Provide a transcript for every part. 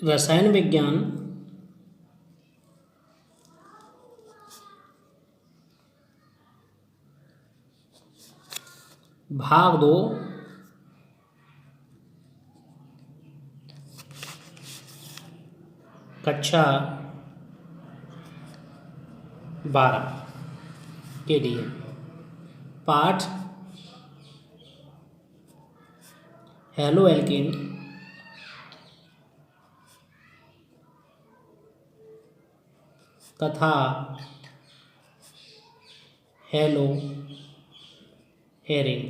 रसायन विज्ञान भाग 2 कक्षा 12 के लिए पाठ हेलो एल्केन तथा हेलो एरिन।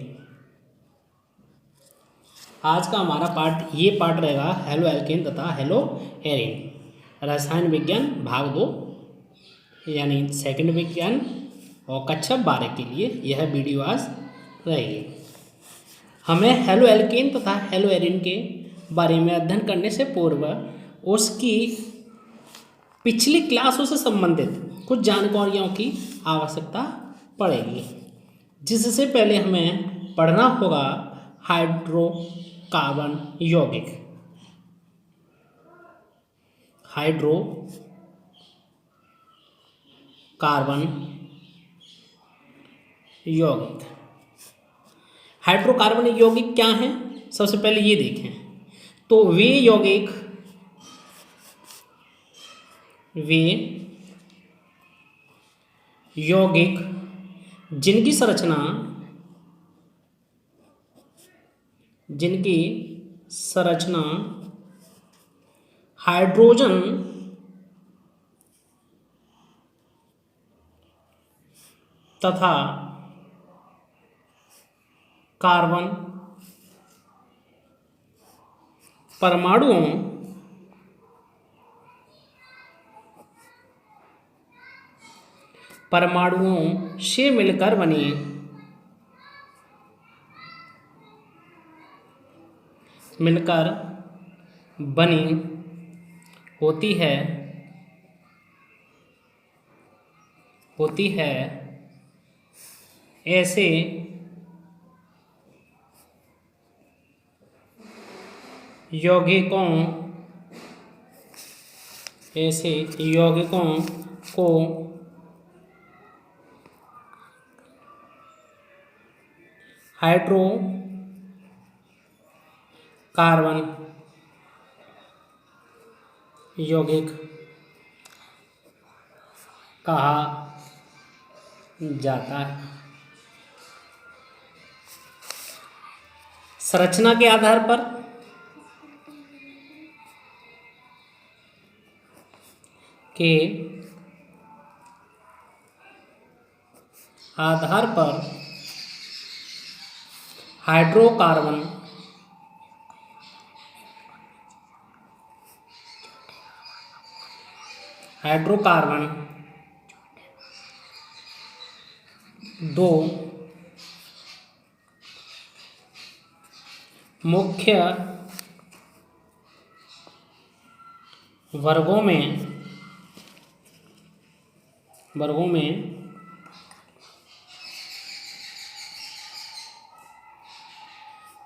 आज का हमारा पाठ रहेगा हेलो एल्केन तथा हेलो एरिन, रसायन विज्ञान भाग 2 यानी सेकंड विज्ञान और कक्षा 12 के लिए यह वीडियो आज रहेगी। हमें हेलो एल्केन तथा हेलो एरिन के बारे में अध्ययन करने से पूर्व उसकी पिछली क्लासों से संबंधित कुछ जानकारियों की आवश्यकता पड़ेगी, जिससे पहले हमें पढ़ना होगा हाइड्रोकार्बन यौगिक। हाइड्रोकार्बन यौगिक हाइड्रोकार्बन यौगिक क्या हैं, सबसे पहले ये देखें। तो वे यौगिक जिनकी संरचना हाइड्रोजन तथा कार्बन परमाणुओं से मिलकर बनी होती है ऐसे यौगिकों को हाइड्रोकार्बन यौगिक कहा जाता है। संरचना के आधार पर हाइड्रोकार्बन दो मुख्य वर्गों में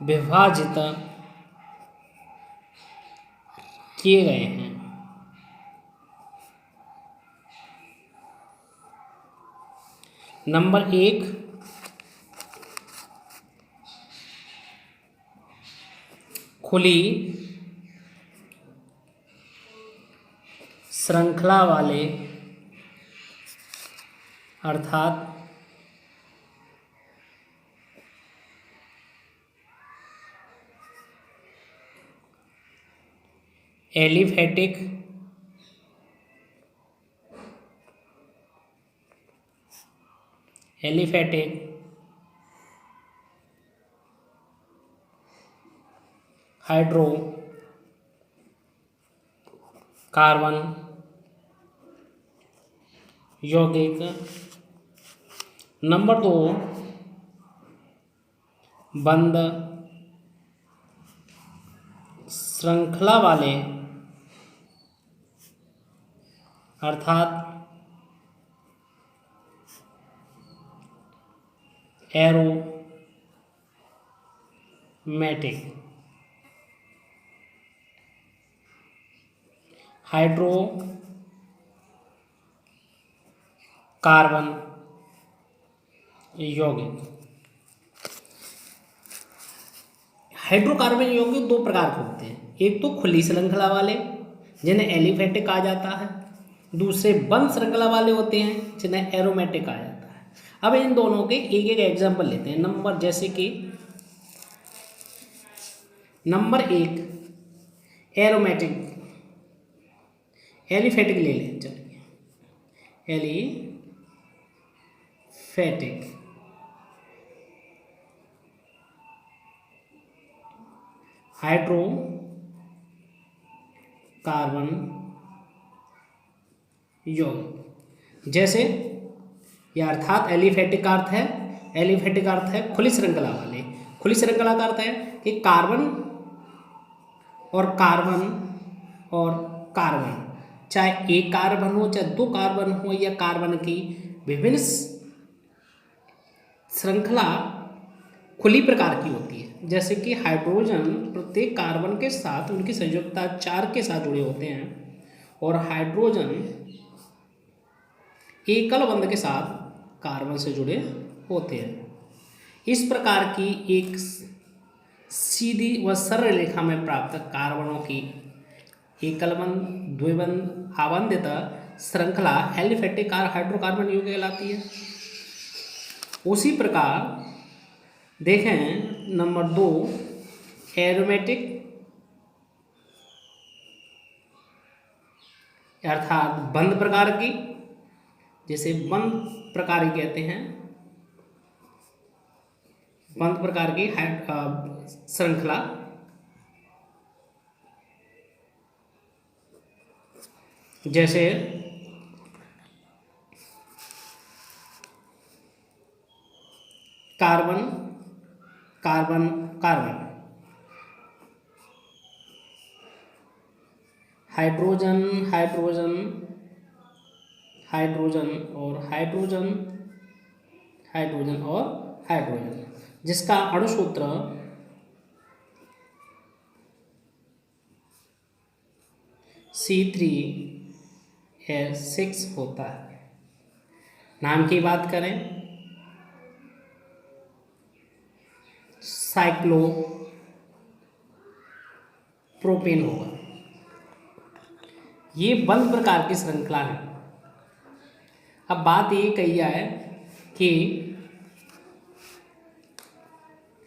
विभाजित किए गए हैं। नंबर 1 खुली श्रृंखला वाले अर्थात एलिफेटिक हाइड्रोकार्बन यौगिक। नंबर 2 बंद श्रृंखला वाले अर्थात एरोमेटिक। हाइड्रो कार्बन यौगिक। हाइड्रोकार्बन यौगिक दो प्रकार के होते हैं, एक तो खुली श्रृंखला वाले जिन्हें एलिफेटिक कहा जाता है, दूसरे बंद श्रृंखला वाले होते हैं जिन्हें एरोमेटिक कहा जाता है। अब इन दोनों के एक एक एग्जाम्पल लेते हैं। नंबर जैसे कि नंबर 1 एरोमेटिक, एलिफेटिक ले लें, चलिए एलिफेटिक। हाइड्रो कार्बन यौगिक जैसे यह, अर्थात एलिफेटिक का अर्थ है, एलिफेटिक का अर्थ है खुली श्रृंखला वाले। खुली श्रृंखला का अर्थ है कि कार्बन और कार्बन और कार्बन, चाहे एक कार्बन हो चाहे दो कार्बन हो, या कार्बन की विभिन्न श्रृंखला खुली प्रकार की होती है। जैसे कि हाइड्रोजन प्रत्येक कार्बन के साथ उनकी संयुक्तता 4 के साथ जुड़े होते हैं, और हाइड्रोजन एकल बंध के साथ कार्बन से जुड़े होते हैं। इस प्रकार की एक सीधी व सरल रेखा में प्राप्त कार्बनों की एकल बंध, द्विबंध, आबंधित श्रृंखला एलिफेटिक हाइड्रोकार्बन यौगिक कहलाती है। उसी प्रकार देखें नंबर 2 एरोमेटिक, अर्थात बंद प्रकार की, जिसे बंद प्रकार की कहते हैं, बंद प्रकार की श्रृंखला। जैसे carbon carbon carbon, hydrogen hydrogen hydrogen और हाइड्रोजन, हाइड्रोजन और हाइड्रोजन, जिसका अणुसूत्र C3H6 होता है। नाम की बात करें, साइक्लोप्रोपेन होगा। ये बंद प्रकार की श्रृंखला है। अब बात ये कही है कि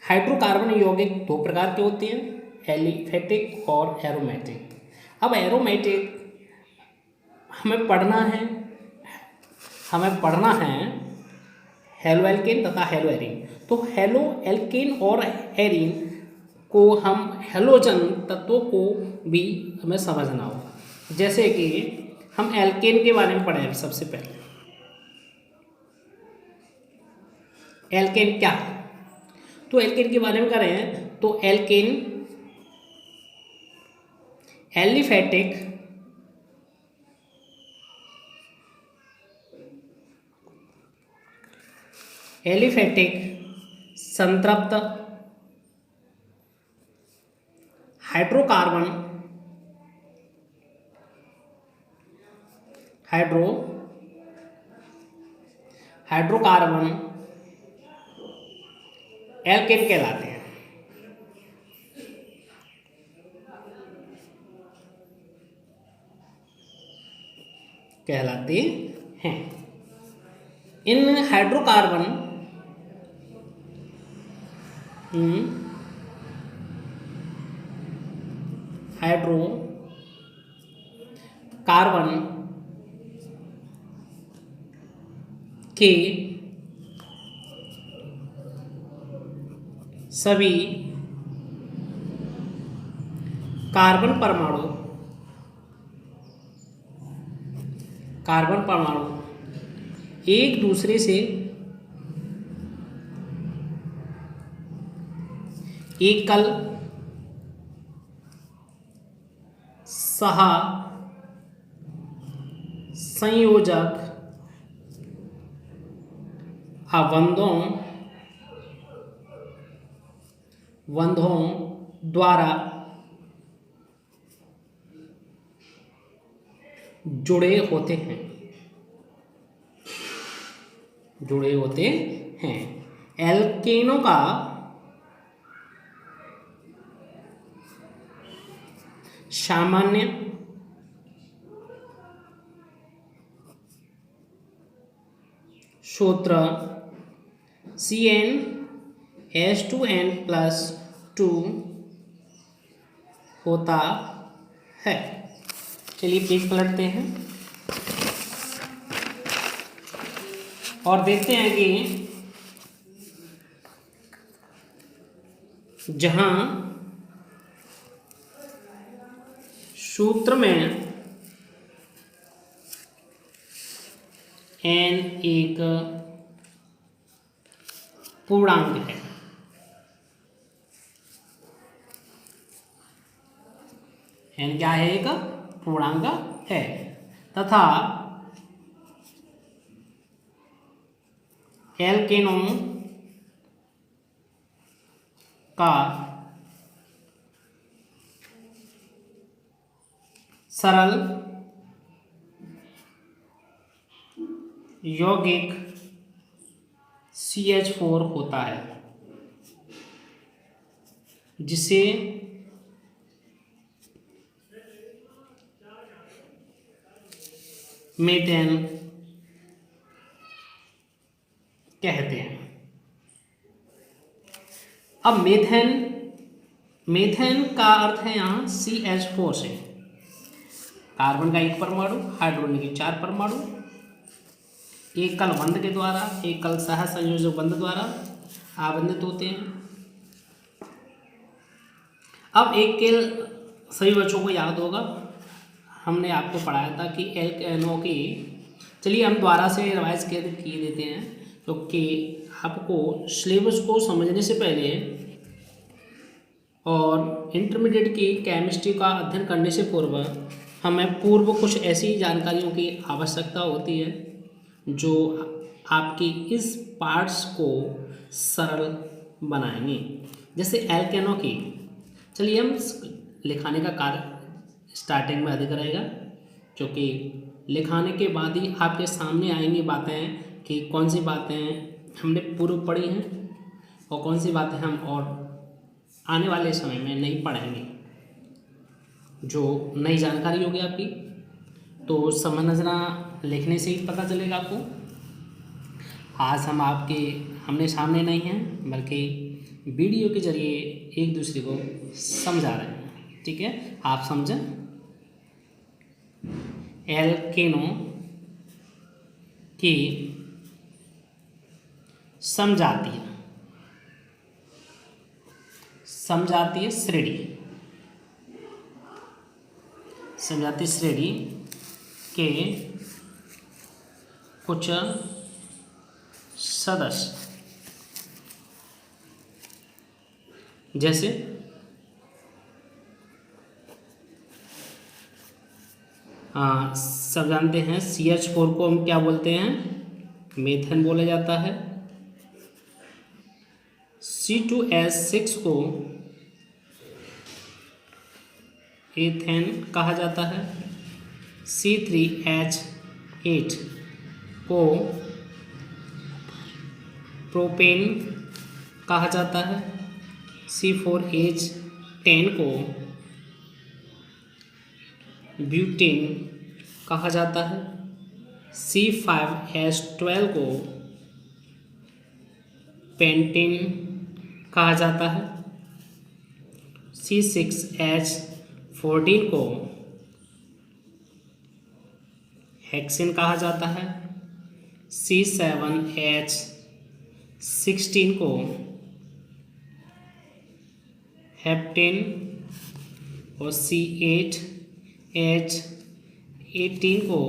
हाइड्रोकार्बन यौगिक दो प्रकार के होते हैं, एलिफेटिक और एरोमेटिक। अब एरोमेटिक हमें पढ़ना है हेलो एल्केन तथा हेलो एरीन। तो हेलो एल्केन और एरीन को हम हेलोजन तत्वों को भी हमें समझना होगा। जैसे कि हम एल्केन के बारे में पढ़ें। सबसे पहले एल्केन क्या है, तो एल्केन के बारे में करें तो एल्केन एलिफेटिक संतृप्त हाइड्रोकार्बन हाइड्रोकार्बन एल्केन कहलाते हैं। इन हाइड्रोकार्बन के सभी कार्बन परमाणु एक दूसरे से एकल सह संयोजक बंधों द्वारा जुड़े होते हैं, जुड़े होते हैं। एल्केनों का सामान्य सूत्र CnH2n+2 होता है। चलिए पेज पलटते हैं और देखते हैं कि जहां सूत्र में n एक पूर्णांक है, n क्या है? एक पूर्णांक है तथा एल्केनों का सरल यौगिक CH4 होता है, जिसे मीथेन कहते हैं। अब मीथेन का अर्थ है यहाँ CH4 से, कार्बन का एक परमाणु, हाइड्रोजन के 4 परमाणु, एक कल बंध के द्वारा, एक कल सह संयोजक बंध द्वारा आबंधित होते हैं। अब एक केल सभी बच्चों को याद होगा, हमने आपको पढ़ाया था कि एल्केनों की, चलिए हम दोबारा से रिवाइज किए देते हैं क्योंकि आपको सिलेबस को समझने से पहले और इंटरमीडिएट की केमिस्ट्री का अध्ययन करने से पूर्व हमें पूर्व कुछ ऐसी जानकारियों की आवश्यकता होती है जो आपकी इस पार्ट्स को सरल बनाएंगे। जैसे एल्केनों की, चलिए हम लिखाने का कार्य स्टार्टिंग में अधिक रहेगा क्योंकि लिखाने के बाद ही आपके सामने आएंगी बातें कि कौन सी बातें हमने पूर्व पढ़ी हैं और कौन सी बातें हम और आने वाले समय में नहीं पढ़ेंगे, जो नई जानकारी होगी आपकी। तो समझना लिखने से ही पता चलेगा आपको। आज हम आपके हमने सामने नहीं हैं बल्कि वीडियो के जरिए एक दूसरे को समझा रहे हैं, ठीक है? आप समझें। एल्केनों की समझाती श्रेणी के कुछ सदस्य, जैसे सब जानते हैं CH4 को हम क्या बोलते हैं? मीथेन बोला जाता है। C2H6 को एथेन कहा जाता है। C3H8 को प्रोपेन कहा जाता है। C4H10 को ब्यूटेन कहा जाता है। C5H12 को पेंटेन कहा जाता है। C6H14 को हेक्सेन कहा जाता है। C7H16 को हेप्टेन और C8H18 को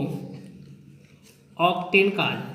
ऑक्टेन कहा जाता है।